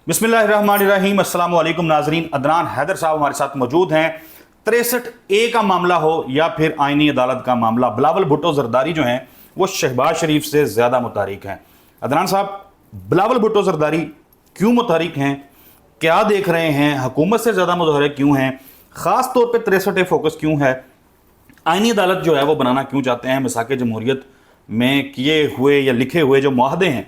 بسم اللہ الرحمن الرحیم۔ السلام علیکم ناظرین، عدنان حیدر صاحب ہمارے ساتھ موجود ہیں۔ 63A کا معاملہ ہو یا پھر آئینی عدالت کا معاملہ، بلاول بھٹو زرداری جو ہیں وہ شہباز شریف سے زیادہ متحرک ہیں۔ عدنان صاحب، بلاول بھٹو زرداری کیوں متحرک ہیں؟ کیا دیکھ رہے ہیں؟ حکومت سے زیادہ متحرک کیوں ہیں؟ خاص طور پہ 63A فوکس کیوں ہے؟ آئینی عدالت جو ہے وہ بنانا کیوں چاہتے ہیں؟ مساق جمہوریت میں کیے ہوئے یا لکھے ہوئے جو معاہدے ہیں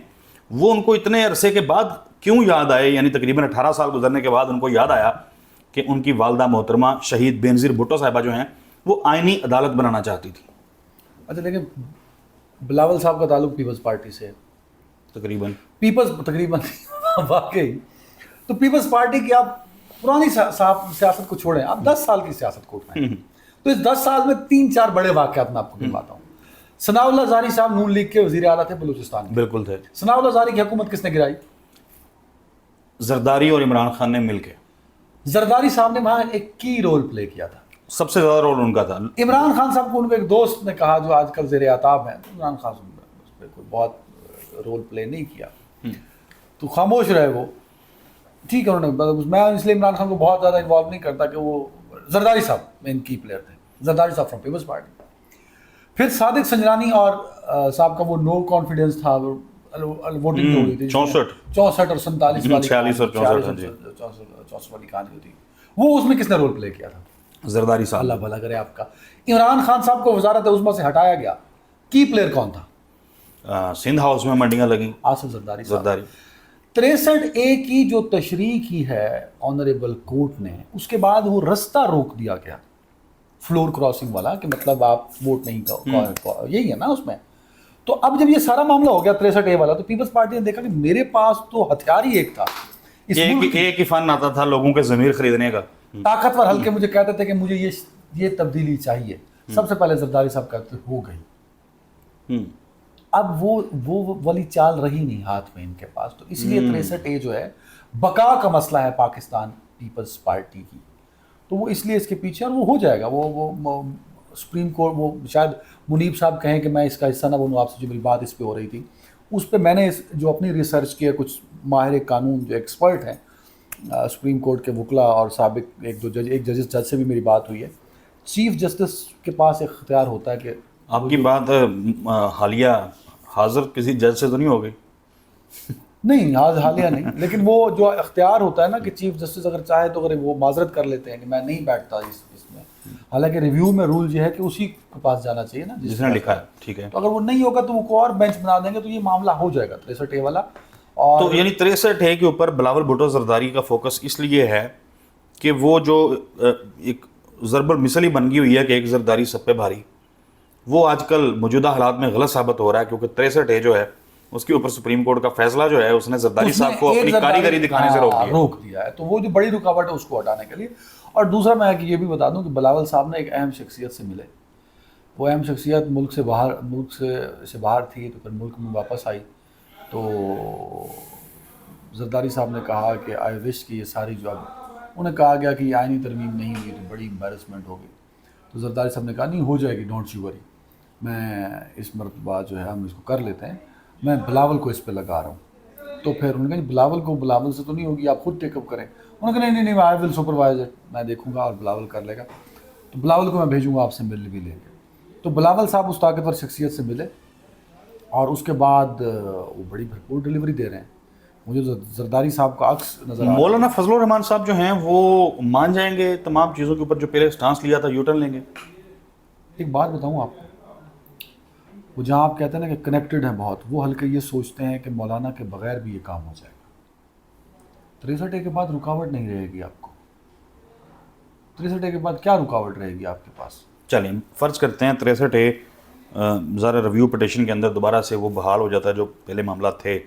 وہ ان کو اتنے عرصے کے بعد کیوں یاد آئے؟ یعنی تقریباً 18 سال گزرنے کے بعد ان کو یاد آیا کہ ان کی والدہ محترمہ شہید بینظیر بھٹو صاحبہ جو ہیں وہ آئینی عدالت بنانا چاہتی تھی۔ اچھا دیکھیں، بلاول صاحب کا تعلق پیپلز پارٹی سے تقریباً واقعی تو پیپلز پارٹی کی آپ پرانی سیاست کو چھوڑیں، آپ 10 سال کی سیاست کو اٹھائیں تو اس 10 سال میں 3-4 بڑے واقعات میں آپ کو گنواتا ہوں۔ ثناء اللہ زاری صاحب نون لیگ کے وزیر اعلیٰ تھے بلوچستان کے، بالکل تھے۔ ثناء اللہ زاری کی حکومت کس نے گرائی؟ زرداری اور عمران خان نے مل کے۔ زرداری صاحب نے وہاں ایک کی رول پلے کیا تھا، سب سے زیادہ رول ان کا تھا۔ عمران خان صاحب کو ان کے ایک دوست نے کہا جو آج کل زیر عتاب ہیں، عمران خان صاحب نے اس پہ کوئی بہت رول پلے نہیں کیا تو خاموش رہے وہ، ٹھیک ہے انہوں نے، میں اس لیے عمران خان کو بہت زیادہ انوالو نہیں کرتا کہ وہ زرداری صاحب مین کی پلیئر تھے، زرداری صاحب فرام پیپلز پارٹی۔ پھر صادق سنجرانی اور صاحب کا وہ نو کانفیڈنس تھا، ووٹنگ جو ہوئی تھی 64 اور 47 والی 46 اور 64 والی کہانی ہوتی، وہ اس میں کس نے رول پلے کیا تھا؟ زرداری صاحب۔ اللہ بھلا کرے آپ کا۔ عمران خان صاحب کو وزارت عظمیٰ سے ہٹایا گیا، کی پلیئر کون تھا؟ سندھ ہاؤس میں منڈیاں لگیں، آصف زرداری صاحب۔ 63A کی جو تشریح کی ہے آنریبل کورٹ نے، اس کے بعد وہ رستہ روک دیا گیا، فلور کراسنگ والا، کہ مطلب آپ ووٹ نہیں کرو، یہی ہے نا اس میں۔ تو اب جب یہ سارا معاملہ ہو گیا 63A والا، تو پیپلز پارٹی نے دیکھا کہ میرے پاس تو ہتھیار ہی ایک تھا، ایک ہی فن آتا تھا لوگوں کے ضمیر خریدنے کا۔ طاقتور حلقے مجھے کہتے تھے کہ مجھے یہ تبدیلی چاہیے، سب سے پہلے زرداری صاحب کہتے ہو گئی۔ اب وہ والی چال رہی نہیں ہاتھ میں ان کے پاس، تو اس لیے 63A جو ہے بقا کا مسئلہ ہے پاکستان پیپلز پارٹی کی، تو وہ اس لیے اس کے پیچھے، اور وہ ہو جائے گا۔ وہ سپریم کورٹ، وہ شاید منیب صاحب کہیں کہ میں اس کا حصہ نہ بنوں، آپ سے جو میری بات اس پہ ہو رہی تھی اس پہ میں نے جو اپنی ریسرچ کی ہے، کچھ ماہر قانون جو ایکسپرٹ ہیں سپریم کورٹ کے وکلا اور سابق ایک جج سے بھی میری بات ہوئی ہے، چیف جسٹس کے پاس ایک اختیار ہوتا ہے کہ آپ کی بات حالیہ حاضر کسی جج سے تو نہیں ہو گئی؟ نہیں، حالیہ نہیں، لیکن وہ جو اختیار ہوتا ہے نا کہ چیف جسٹس اگر چاہے تو اگر وہ معذرت کر لیتے ہیں کہ میں نہیں بیٹھتا اس میں، حالانکہ ریویو میں رول یہ ہے کہ اسی کے پاس جانا چاہیے نا جس نے لکھا ہے، ٹھیک ہے۔ تو اگر وہ نہیں ہوگا تو وہ کوئی اور بینچ بنا دیں گے تو یہ معاملہ ہو جائے گا 63A والا۔ اور تو یعنی 63A کے اوپر بلاول بھٹو زرداری کا فوکس اس لیے ہے کہ وہ جو ایک ضرب المثل ہی بن گئی ہوئی ہے کہ ایک زرداری سب پہ بھاری، وہ آج کل موجودہ حالات میں غلط ثابت ہو رہا ہے، کیونکہ 63A جو ہے اس کے اوپر سپریم کورٹ کا فیصلہ جو ہے اس نے زرداری صاحب کو اپنی کاریگری دکھانے سے روک دیا ہے، تو وہ جو بڑی رکاوٹ ہے اس کو ہٹانے کے لیے۔ اور دوسرا میں یہ بھی بتا دوں کہ بلاول صاحب نے ایک اہم شخصیت سے ملے، وہ اہم شخصیت ملک سے باہر تھی، تو پھر ملک میں واپس آئی، تو زرداری صاحب نے کہا کہ آئی وش کہ یہ ساری جو انہیں کہا گیا کہ یہ آئینی ترمیم نہیں ہوئی تو بڑی امبیرسمنٹ ہوگی، تو زرداری صاحب نے کہا نہیں ہو جائے گی، ڈونٹ یو وری، میں اس مرتبہ جو ہے ہم اس کو کر لیتے ہیں، میں بلاول کو اس پہ لگا رہا ہوں۔ تو پھر انہوں نے کہا بلاول سے تو نہیں ہوگی، آپ خود ٹیک اپ کریں۔ انہوں نے کہا نہیں آئی ول سپروائز اٹ، میں دیکھوں گا اور بلاول کر لے گا، تو بلاول کو میں بھیجوں گا، آپ سے مل بھی لیں گے۔ تو بلاول صاحب اس طاقتور شخصیت سے ملے اور اس کے بعد وہ بڑی بھرپور ڈیلیوری دے رہے ہیں۔ مجھے زرداری صاحب کا عکس نظر آ رہا ہے۔ مولانا فضل الرحمان صاحب جو ہیں وہ مان جائیں گے تمام چیزوں کے اوپر جو پہلے سٹانس لیا تھا، یو ٹرن لیں گے؟ ایک بات بتاؤں آپ کو، وہ جہاں آپ کہتے ہیں نا کہ کنیکٹڈ ہیں بہت، وہ ہلکے یہ سوچتے ہیں کہ مولانا کے بغیر بھی یہ کام ہو جائے گا۔ 63A کے بعد رکاوٹ نہیں رہے گی آپ کو، 63A کے بعد کیا رکاوٹ رہے گی آپ کے پاس؟ چلیں فرض کرتے ہیں 63A ذرا ریویو پٹیشن کے اندر دوبارہ سے وہ بحال ہو جاتا ہے جو پہلے معاملات تھے،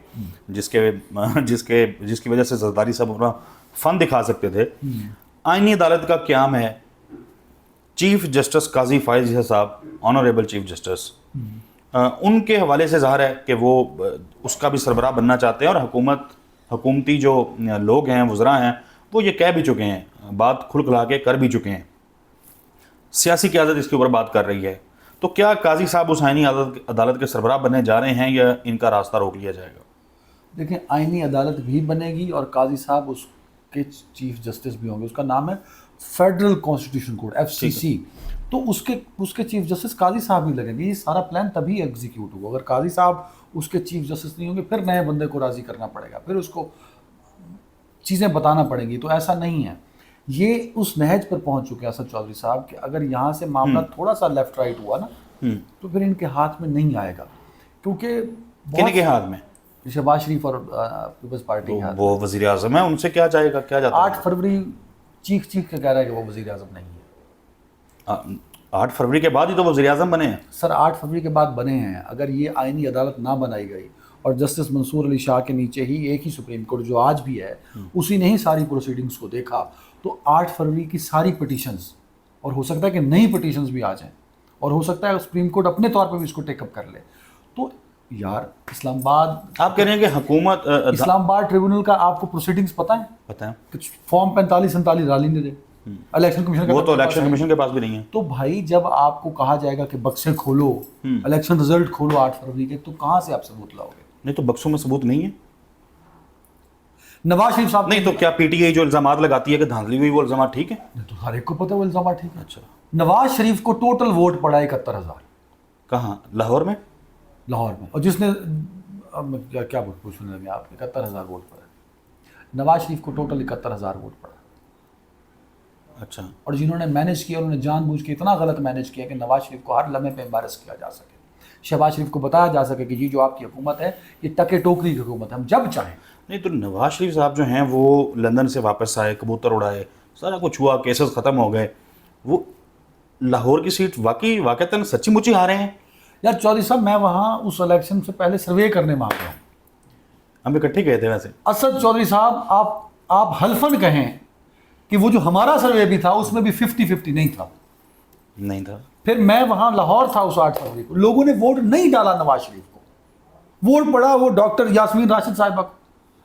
جس کی وجہ سے زرداری صاحب اپنا فن دکھا سکتے تھے۔ آئینی عدالت کا قیام ہے، چیف جسٹس قاضی فائز صاحب، آنریبل چیف جسٹس، ان کے حوالے سے ظاہر ہے کہ وہ اس کا بھی سربراہ بننا چاہتے ہیں، اور حکومتی جو لوگ ہیں، وزراء ہیں، وہ یہ کہہ بھی چکے ہیں، بات کھل کھلا کے کر بھی چکے ہیں، سیاسی قیادت اس کے اوپر بات کر رہی ہے۔ تو کیا قاضی صاحب اس آئینی عدالت کے سربراہ بننے جا رہے ہیں یا ان کا راستہ روک لیا جائے گا؟ دیکھیں آئینی عدالت بھی بنے گی اور قاضی صاحب اس کے چیف جسٹس بھی ہوں گے. اس کا نام ہے فیڈرل کانسٹیٹیوشن کورٹ FCC. تو اس کے چیف جسٹس قاضی صاحب ہی لگیں گے. یہ سارا پلان تبھی ایگزیکیوٹ ہوگا. اگر قاضی صاحب اس کے چیف جسٹس نہیں ہوں گے پھر نئے بندے کو راضی کرنا پڑے گا, پھر اس کو چیزیں بتانا پڑیں گی. تو ایسا نہیں ہے. یہ اس نہج پر پہنچ چکے ہیں اسد چودھری صاحب کہ اگر یہاں سے معاملہ تھوڑا سا لیفٹ رائٹ ہوا نا تو پھر ان کے ہاتھ میں نہیں آئے گا. کیونکہ کن کے ہاتھ میں؟ شہباز شریف اور پیپلز پارٹی کے ہاتھ. وہ وزیر اعظم ہے, ان سے کیا جائے گا, کیا جاتا ہے؟ 8 فروری چیخ کے کہہ رہا ہے کہ وہ وزیر اعظم نہیں ہے. 8 فروری کے بعد ہی تو وزیر اعظم بنے ہیں سر. 8 فروری کے بعد بنے ہیں. اگر یہ آئینی عدالت نہ بنائی گئی اور جسٹس منصور علی شاہ کے نیچے ہی ایک ہی سپریم کورٹ جو آج بھی ہے اسی نے ہی ساری پروسیڈنگز کو دیکھا, تو 8 فروری کی ساری پٹیشنز, اور ہو سکتا ہے کہ نئی پٹیشنز بھی آ جائیں, اور ہو سکتا ہے سپریم کورٹ اپنے طور پہ بھی اس کو ٹیک اپ کر لے. تو یار اسلام آباد, آپ کہہ رہے ہیں کہ حکومت اسلام آباد ٹریبونل کا آپ کو پروسیڈنگز پتہ ہیں؟ پتہ ہے. کچھ فارم 45-47 ڈالی نہیں دے الیکشن کمیشن, وہ تو الیکشن کمیشن کے پاس بھی نہیں ہے. تو بھائی جب آپ کو کہا جائے گا کہ بکسیں کھولو, الیکشن رزلٹ کھولو 8 فروری کے, تو کہاں سے آپ ثبوت لاؤ گے؟ نہیں تو بکسوں میں ثبوت نہیں ہے. نواز شریف صاحب نہیں تو کیا پی ٹی آئی جو الزامات لگاتی ہے کہ دھاندلی ہوئی, وہ الزامات ٹھیک ہے؟ تو ہر ایک کو پتہ ہے وہ الزامات ٹھیک ہے. اچھا, نواز شریف کو ٹوٹل ووٹ پڑا 71,000 کہاں؟ لاہور میں؟ لاہور میں. اور جس نے کیا پوچھنے لگے آپ, 71,000 ووٹ پڑا. نواز شریف کو ٹوٹل 71,000 ووٹ پڑا. اچھا. اور جنہوں نے مینیج کیا انہوں نے جان بوجھ کے اتنا غلط مینیج کیا کہ نواز شریف کو ہر لمحے پہ امبارس کیا جا سکے, شہباز شریف کو بتایا جا سکے کہ جی جو آپ کی حکومت ہے یہ ٹکے ٹوکری کی حکومت ہے, ہم جب چاہیں. نہیں تو نواز شریف صاحب جو ہیں وہ لندن سے واپس آئے, کبوتر اڑائے, سارا کچھ ہوا, کیسز ختم ہو گئے, وہ لاہور کی سیٹ واقعتاً سچی مچی ہارے ہیں. یار چودھری صاحب میں وہاں اس الیکشن سے پہلے سروے کرنے میں آ گیا ہوں. ہم اکٹھے گئے تھے ویسے. اسد چودھری صاحب آپ حلفاً کہیں کہ وہ جو ہمارا سروے بھی تھا اس میں بھی 50-50 نہیں تھا. نہیں تھا. پھر میں وہاں لاہور تھا اس 8 فروری کو, لوگوں نے ووٹ نہیں ڈالا نواز شریف کو. ووٹ پڑا وہ ڈاکٹر یاسمین راشد صاحبہ کو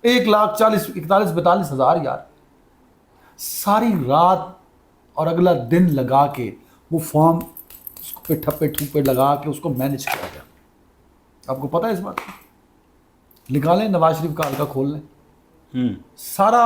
1,41,42,000 یار. ساری رات اور اگلا دن لگا کے وہ فارم اس پہ ٹھپے ٹھوپے لگا کے اس کو مینیج کیا گیا. آپ کو پتہ ہے اس بات کا؟ نکالیں نواز شریف کا حلقہ کھول لیں. سارا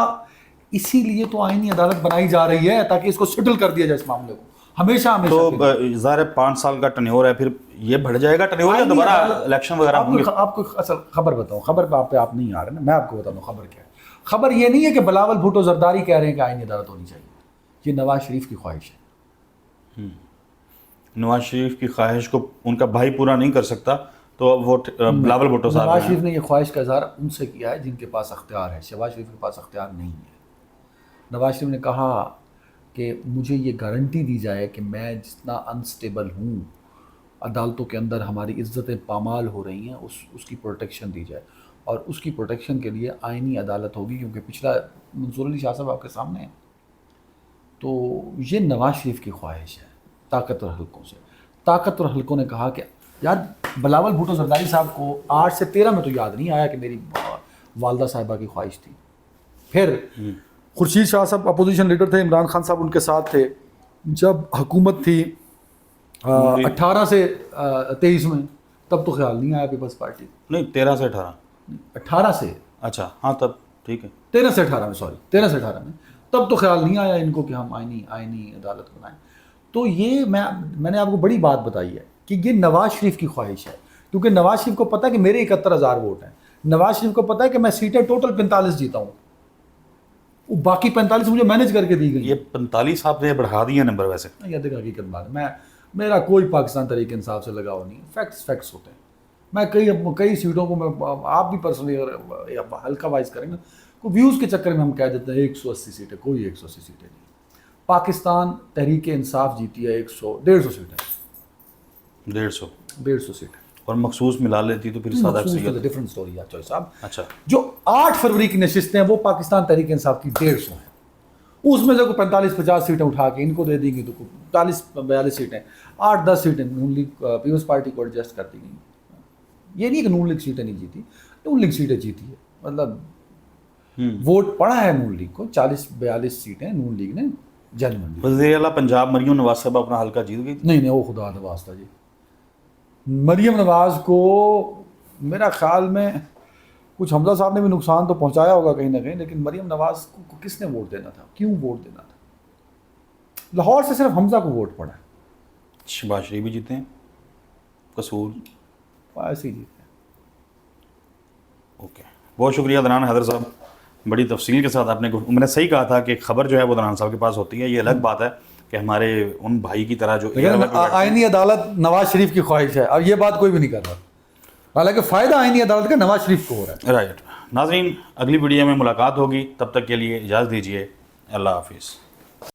اسی لیے تو آئینی عدالت بنائی جا رہی ہے تاکہ اس کو سیٹل کر دیا جائے اس معاملے کو. ہمیشہ تو ظاہر 5 سال کا ٹنیور ہے, پھر یہ بڑھ جائے گا ٹنیور یا دوبارہ الیکشن وغیرہ ہوں گے؟ آپ کو اصل خبر بتاؤں, خبر پہ آپ نہیں آ رہے نا, میں آپ کو بتاتا ہوں خبر کیا ہے. خبر یہ نہیں ہے کہ بلاول بھٹو زرداری کہہ رہے ہیں کہ آئینی عدالت ہونی چاہیے. یہ نواز شریف کی خواہش ہے. نواز شریف کی خواہش کو ان کا بھائی پورا نہیں کر سکتا تو وہ بلاول بھٹو صاحب. نواز شریف نے یہ خواہش کا اظہار ان سے کیا ہے جن کے پاس اختیار ہے. شہباز شریف کے پاس اختیار نہیں ہے. نواز شریف نے کہا کہ مجھے یہ گارنٹی دی جائے کہ میں جتنا انسٹیبل ہوں عدالتوں کے اندر ہماری عزتیں پامال ہو رہی ہیں, اس کی پروٹیکشن دی جائے. اور اس کی پروٹیکشن کے لیے آئینی عدالت ہوگی, کیونکہ پچھلا منصور علی شاہ صاحب آپ کے سامنے ہیں. تو یہ نواز شریف کی خواہش ہے طاقتور حلقوں سے. طاقتور حلقوں نے کہا کہ یار بلاول بھٹو زرداری صاحب کو 8 سے 13 میں تو یاد نہیں آیا کہ میری والدہ صاحبہ کی خواہش تھی. پھر خورشید شاہ صاحب اپوزیشن لیڈر تھے, عمران خان صاحب ان کے ساتھ تھے جب حکومت تھی 18 سے 23 میں, تب تو خیال نہیں آیا پیپلز پارٹی. نہیں 13 سے 18 سے, اچھا ہاں تب ٹھیک ہے. 13 سے 18 میں, 13 سے 18 میں, تب تو خیال نہیں آیا ان کو کہ ہم آئینی عدالت بنائیں. تو یہ میں نے آپ کو بڑی بات بتائی ہے کہ یہ نواز شریف کی خواہش ہے, کیونکہ نواز شریف کو پتہ ہے کہ میرے 71,000 ووٹ ہیں. نواز شریف کو پتہ ہے کہ میں سیٹیں ٹوٹل 45 جیتا ہوں, باقی 45 مجھے مینیج کر کے دی گئی. یہ 45 آپ نے بڑھا دیے نمبر ویسے. یہ دیکھ حقیقت بات ہے, میرا کوئی پاکستان تحریک انصاف سے لگاؤ نہیں. فیکٹس ہوتے ہیں. میں کئی سیٹوں کو, میں آپ بھی پرسنلی ہلکا وائز کریں گے, کوئی ویوز کے چکر میں ہم کہہ دیتے ہیں 180 سیٹیں, کوئی 180 سیٹیں نہیں. پاکستان تحریک انصاف جیتی ہے 150 سیٹیں. 150 سیٹیں. اور مخصوص ملا لیتی تو پھر سادہ ڈفرنٹ سٹوری ہے چوہدری صاحب. اچھا, جو 8 فروری کی نشستیں ہیں وہ پاکستان تحریک انصاف کی 150 ہیں. اس میں سے کوئی 45-50 سیٹیں اٹھا کے ان کو دے دیں گی تو 40-42 سیٹیں, 8-10 سیٹیں نون لیگ پیپلز پارٹی کو ایڈجسٹ کر دی گئی. یہ نہیں کہ نون لیگ سیٹیں نہیں جیتی, نون لیگ سیٹیں جیتی ہے, مطلب ووٹ پڑا ہے نون لیگ کو, 40-42 سیٹیں نون لیگ نے جنرل. وزیر اعلیٰ پنجاب مریم نواز صاحب اپنا حلقہ جیت گئی. نہیں وہ خدا نواز تھا جی. مریم نواز کو میرا خیال میں کچھ حمزہ صاحب نے بھی نقصان تو پہنچایا ہوگا کہیں نہ کہیں، لیکن مریم نواز کو کس نے ووٹ دینا تھا، کیوں ووٹ دینا تھا؟ لاہور سے صرف حمزہ کو ووٹ پڑا ہے، شہباز شریف بھی جیتے ہیں، قصور ایسے ہی جیتے ہیں۔ اوکے، بہت شکریہ عدنان حیدر صاحب، بڑی تفصیل کے ساتھ آپ نے، میں نے صحیح کہا تھا کہ خبر جو ہے وہ عدنان صاحب کے پاس ہوتی ہے، یہ الگ بات ہے کہ ہمارے ان بھائی کی طرح جو لیکن آئینی عدالت نواز شریف کی خواہش ہے، اب یہ بات کوئی بھی نہیں کر رہا، حالانکہ فائدہ آئینی عدالت کا نواز شریف کو ہو رہا ہے۔ رائٹ۔ ناظرین، اگلی ویڈیو میں ملاقات ہوگی، تب تک کے لیے اجازت دیجیے، اللہ حافظ۔